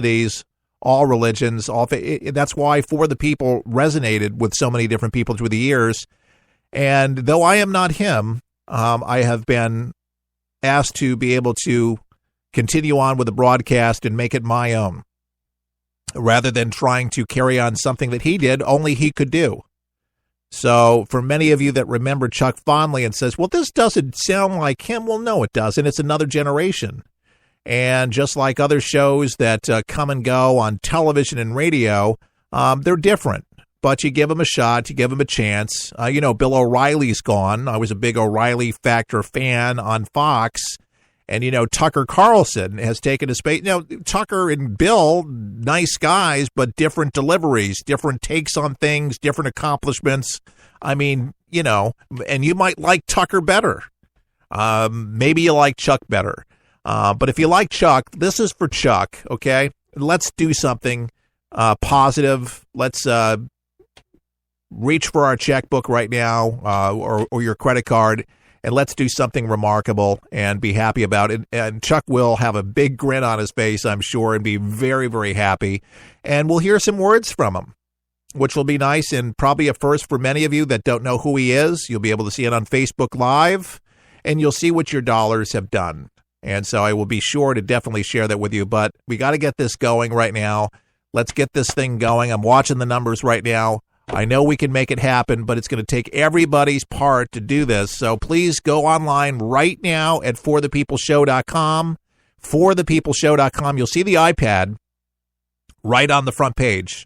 ethnicities, all religions, that's why For the People resonated with so many different people through the years. And though I am not him, I have been asked to be able to continue on with the broadcast and make it my own, rather than trying to carry on something that he did, only he could do. So for many of you that remember Chuck fondly and says, well, this doesn't sound like him. Well, no, it doesn't. It's another generation. And just like other shows that come and go on television and radio, they're different. But you give them a shot, you give them a chance. Bill O'Reilly's gone. I was a big O'Reilly Factor fan on Fox. And, Tucker Carlson has taken a space. Tucker and Bill, nice guys, but different deliveries, different takes on things, different accomplishments. I mean, and you might like Tucker better. Maybe you like Chuck better. But if you like Chuck, this is for Chuck, okay? Let's do something positive. Let's reach for our checkbook right now or your credit card, and let's do something remarkable and be happy about it. And Chuck will have a big grin on his face, I'm sure, and be very, very happy. And we'll hear some words from him, which will be nice and probably a first for many of you that don't know who he is. You'll be able to see it on Facebook Live, and you'll see what your dollars have done. And so I will be sure to definitely share that with you. But we got to get this going right now. Let's get this thing going. I'm watching the numbers right now. I know we can make it happen, but it's going to take everybody's part to do this. So please go online right now at forthepeopleshow.com. Forthepeopleshow.com. You'll see the iPad right on the front page.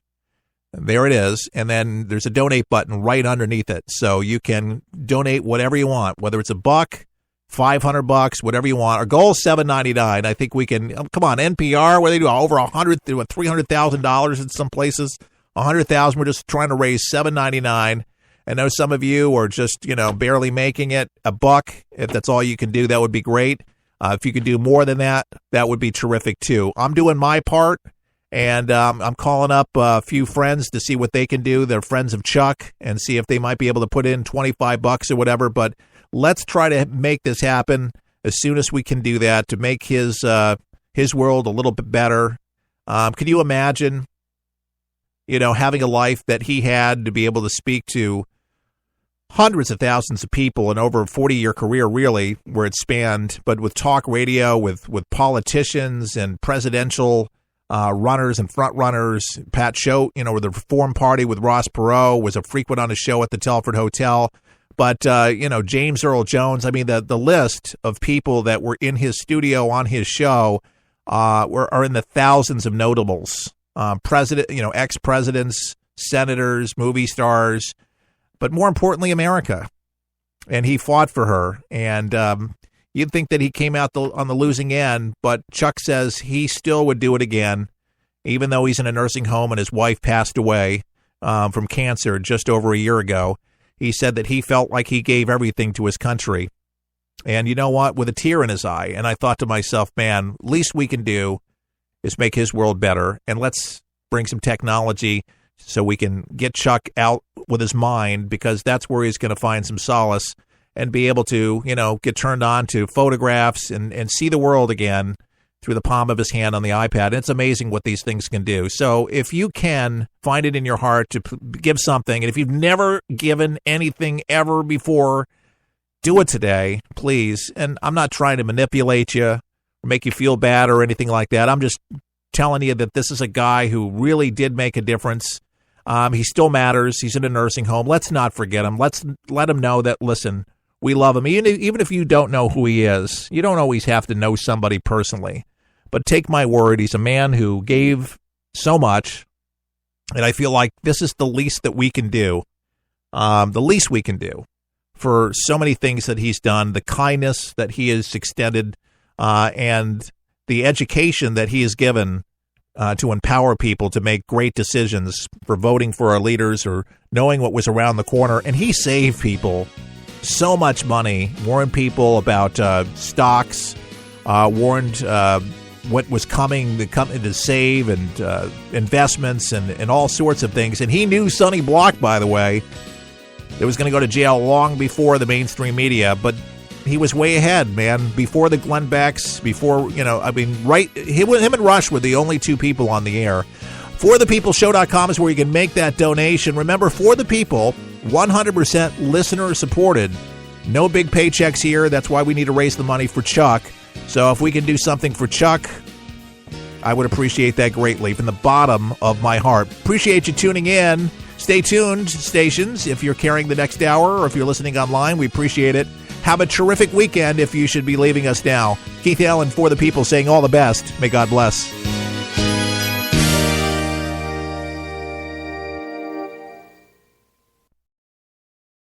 There it is. And then there's a donate button right underneath it. So you can donate whatever you want, whether it's $1, $500, whatever you want. Our goal is $7.99. I think we can. Come on, NPR, where they do over $300,000 in some places. $100,000. We're just trying to raise $7.99. I know some of you are just barely making it. $1, if that's all you can do, that would be great. If you could do more than that, that would be terrific too. I'm doing my part, and I'm calling up a few friends to see what they can do. They're friends of Chuck, and see if they might be able to put in $25 or whatever. But let's try to make this happen as soon as we can do that to make his world a little bit better. Can you imagine, having a life that he had, to be able to speak to hundreds of thousands of people in over a 40-year career, really, where it spanned, but with talk radio, with politicians and presidential runners and front runners. Pat Choate, with the Reform Party with Ross Perot, was a frequent on a show at the Telford Hotel. But, James Earl Jones, I mean, the list of people that were in his studio on his show are in the thousands of notables. Ex-presidents, senators, movie stars, but more importantly, America. And he fought for her. And you'd think that he came out on the losing end, but Chuck says he still would do it again, even though he's in a nursing home and his wife passed away from cancer just over a year ago. He said that he felt like he gave everything to his country. And you know what? With a tear in his eye. And I thought to myself, man, least we can do is make his world better. And let's bring some technology so we can get Chuck out with his mind, because that's where he's going to find some solace and be able to, get turned on to photographs and see the world again through the palm of his hand on the iPad. And it's amazing what these things can do. So if you can find it in your heart to give something, and if you've never given anything ever before, do it today, please. And I'm not trying to manipulate you or make you feel bad or anything like that. I'm just telling you that this is a guy who really did make a difference. He still matters. He's in a nursing home. Let's not forget him. Let's let him know that, listen, we love him. Even if you don't know who he is, you don't always have to know somebody personally. But take my word, he's a man who gave so much, and I feel like this is the least that we can do, the least we can do for so many things that he's done, the kindness that he has extended, and the education that he has given to empower people to make great decisions for voting for our leaders or knowing what was around the corner. And he saved people so much money, warned people about stocks, warned what was coming to save, and investments and all sorts of things. And he knew Sonny Block, by the way, that was going to go to jail long before the mainstream media, but he was way ahead, man. Before the Glenn Becks, before, right, him and Rush were the only two people on the air. ForThePeopleShow.com is where you can make that donation. Remember, For the People, 100% listener supported. No big paychecks here. That's why we need to raise the money for Chuck. So if we can do something for Chuck, I would appreciate that greatly from the bottom of my heart. Appreciate you tuning in. Stay tuned, stations, if you're carrying the next hour or if you're listening online. We appreciate it. Have a terrific weekend if you should be leaving us now. Keith Allen, For the People, saying all the best. May God bless.